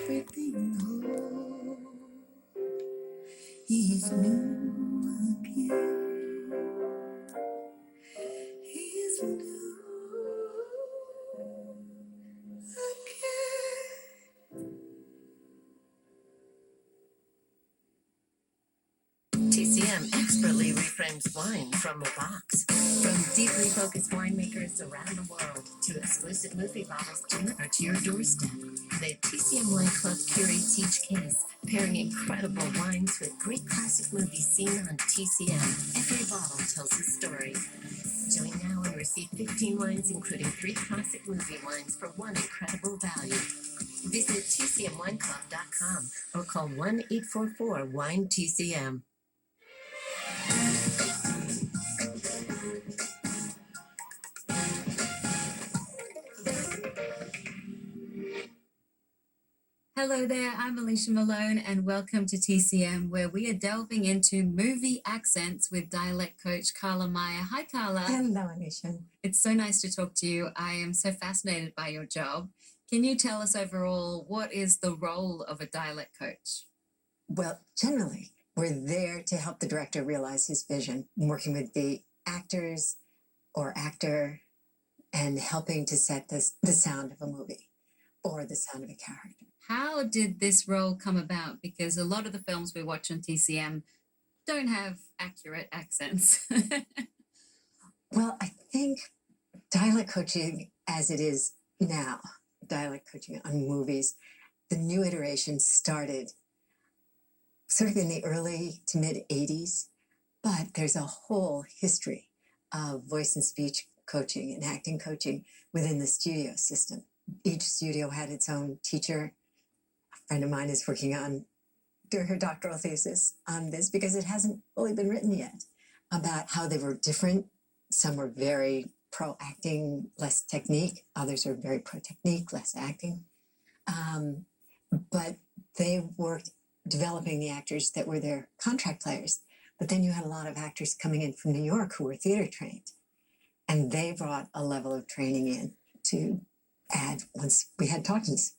everything whole. He is new again. He is new again. TCM expertly reframes wine from a box. From deeply focused winemakers around the world to exclusive movie bottles delivered to your doorstep, the TCM Wine Club curates each case, pairing incredible wines with great classic movies seen on TCM. Every bottle tells a story. Join now and receive 15 wines, including 3 classic movie wines for one incredible value. Visit TCMWineClub.com or call 1-844-WINE-TCM. Hello there, I'm Alicia Malone and welcome to TCM, where we are delving into movie accents with dialect coach Carla Meyer. Hi, Carla. Hello, Alicia. It's so nice to talk to you. I am so fascinated by your job. Can you tell us overall what is the role of a dialect coach? Well, generally, we're there to help the director realize his vision, working with the actors or actor and helping to set the sound of a movie or the sound of a character. How did this role come about? Because a lot of the films we watch on TCM don't have accurate accents. Well, I think dialect coaching as it is now, dialect coaching on movies, the new iteration started sort of in the early to mid 80s, but there's a whole history of voice and speech coaching and acting coaching within the studio system. Each studio had its own teacher. A friend of mine is working on doing her doctoral thesis on this because it hasn't fully been written yet, about how they were different. Some were very pro-acting, less technique. Others are very pro-technique, less acting. But they worked developing the actors that were their contract players. But then you had a lot of actors coming in from New York who were theater trained. And they brought a level of training in to add once we had talkies.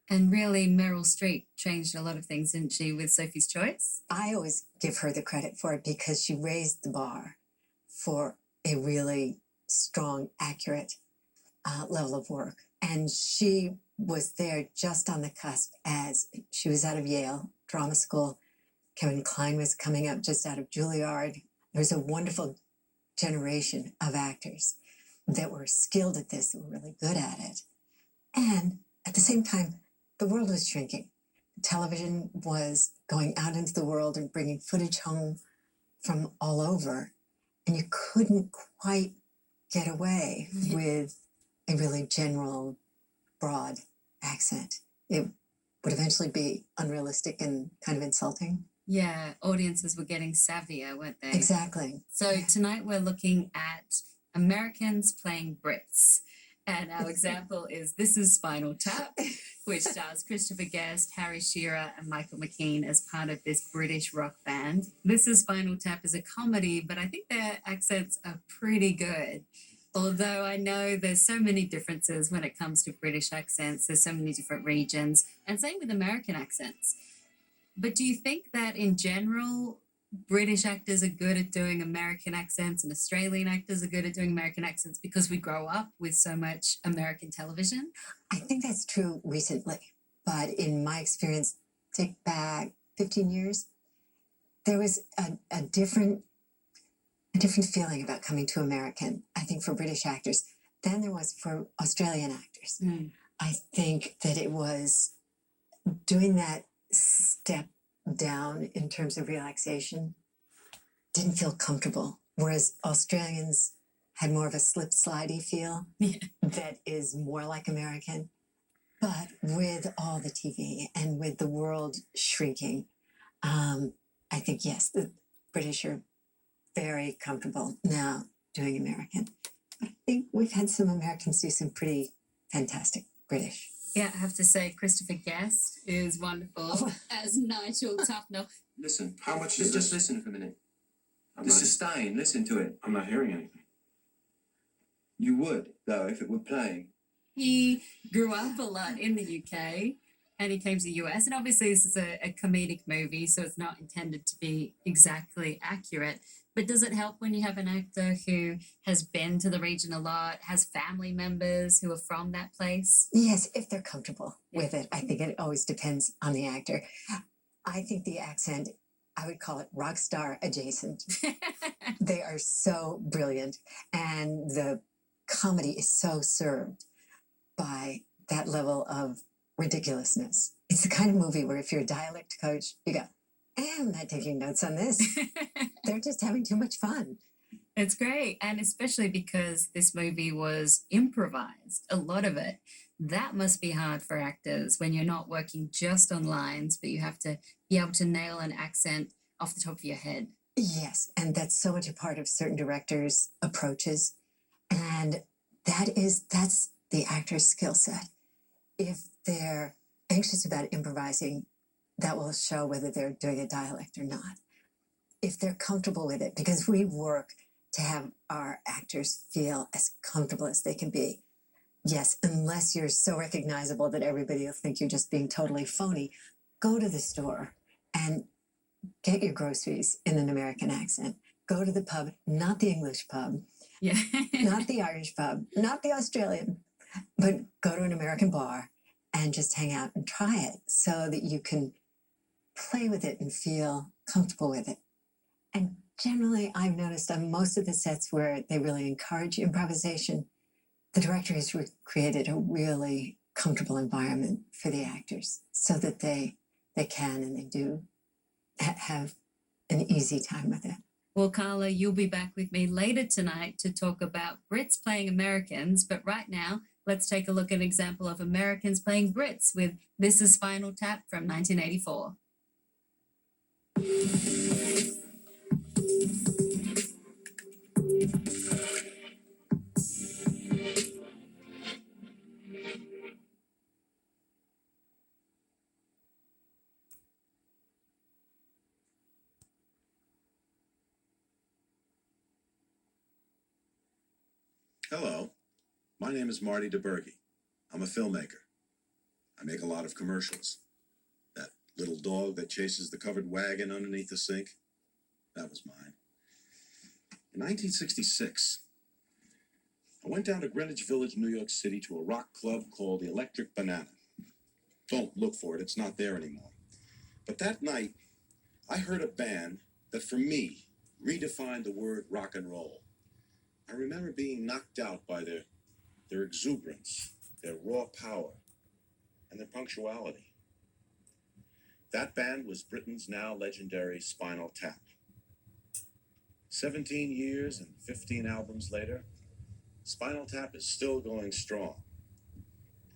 And really, Meryl Streep changed a lot of things, didn't she, with Sophie's Choice? I always give her the credit for it because she raised the bar for a really strong, accurate level of work. And she was there just on the cusp as she was out of Yale Drama School. Kevin Kline was coming up just out of Juilliard. There was a wonderful generation of actors that were skilled at this, that were really good at it. And at the same time, the world was shrinking. Television was going out into the world and bringing footage home from all over. And you couldn't quite get away with a really general, broad accent. It would eventually be unrealistic and kind of insulting. Yeah, audiences were getting savvier, weren't they? Exactly. So tonight we're looking at Americans playing Brits. And our example is This Is Spinal Tap, which stars Christopher Guest, Harry Shearer, and Michael McKean as part of this British rock band. This Is Spinal Tap is a comedy, but I think their accents are pretty good. Although I know there's so many differences when it comes to British accents, there's so many different regions, and same with American accents. But do you think that in general, British actors are good at doing American accents and Australian actors are good at doing American accents because we grow up with so much American television? I think that's true recently. But in my experience, take back 15 years, there was a different feeling about coming to American, I think, for British actors than there was for Australian actors. I think that it was doing that step down in terms of relaxation didn't feel comfortable, whereas Australians had more of a slip-slidey feel that is more like American. But with all the TV and with the world shrinking, I think, yes, the British are very comfortable now doing American. But I think we've had some Americans do some pretty fantastic British. Yeah, I have to say, Christopher Guest is wonderful as Nigel Tufnell. Listen, how much is just listen for a minute. I'm This not, is Stein, listen to it. I'm not hearing anything. You would, though, if it were playing. He grew up a lot in the UK and he came to the US. And obviously, this is a comedic movie, so it's not intended to be exactly accurate. But does it help when you have an actor who has been to the region a lot, has family members who are from that place? Yes, if they're comfortable with it. I think it always depends on the actor. I think the accent, I would call it rock star adjacent. They are so brilliant, and the comedy is so served by that level of ridiculousness. It's the kind of movie where if you're a dialect coach, you go, I'm not taking notes on this. They're just having too much fun. It's great. And especially because this movie was improvised, a lot of it. That must be hard for actors when you're not working just on lines, but you have to be able to nail an accent off the top of your head. Yes, and that's so much a part of certain directors' approaches. And that's the actor's skill set. If they're anxious about improvising, that will show whether they're doing a dialect or not. If they're comfortable with it, because we work to have our actors feel as comfortable as they can be. Yes, unless you're so recognizable that everybody will think you're just being totally phony, go to the store and get your groceries in an American accent. Go to the pub, not the English pub, Yeah. not the Irish pub, not the Australian, but go to an American bar and just hang out and try it so that you can play with it and feel comfortable with it. And generally, I've noticed on most of the sets where they really encourage improvisation, the director has created a really comfortable environment for the actors so that they can and they do have an easy time with it. Well, Carla, you'll be back with me later tonight to talk about Brits playing Americans. But right now, let's take a look at an example of Americans playing Brits with This is Spinal Tap from 1984. Hello, my name is Marty DeBerge. I'm a filmmaker. I make a lot of commercials. That little dog that chases the covered wagon underneath the sink, that was mine. In 1966, I went down to Greenwich Village, New York City to a rock club called the Electric Banana. Don't look for it, it's not there anymore. But that night, I heard a band that for me redefined the word rock and roll. I remember being knocked out by their exuberance, their raw power, and their punctuality. That band was Britain's now legendary Spinal Tap. 17 years and 15 albums later, Spinal Tap is still going strong,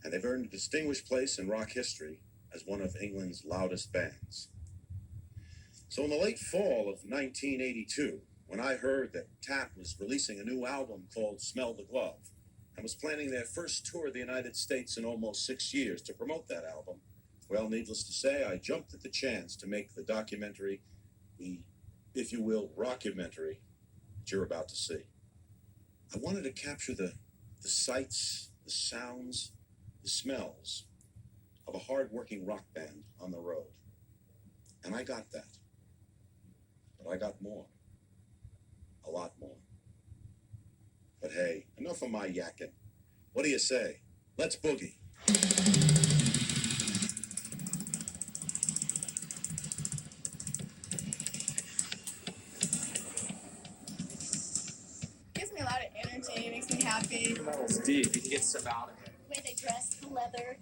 and they've earned a distinguished place in rock history as one of England's loudest bands. So in the late fall of 1982, when I heard that Tap was releasing a new album called Smell the Glove and was planning their first tour of the United States in almost 6 years to promote that album, well, needless to say, I jumped at the chance to make the documentary, the, if you will, rockumentary that you're about to see. I wanted to capture the sights, the sounds, the smells of a hard-working rock band on the road. And I got that. But I got more. A lot more. But hey, enough of my yakking. What do you say? Let's boogie. Gives me a lot of energy, makes me happy. Metal's deep. He gets some out of it. The way they dress, the leather.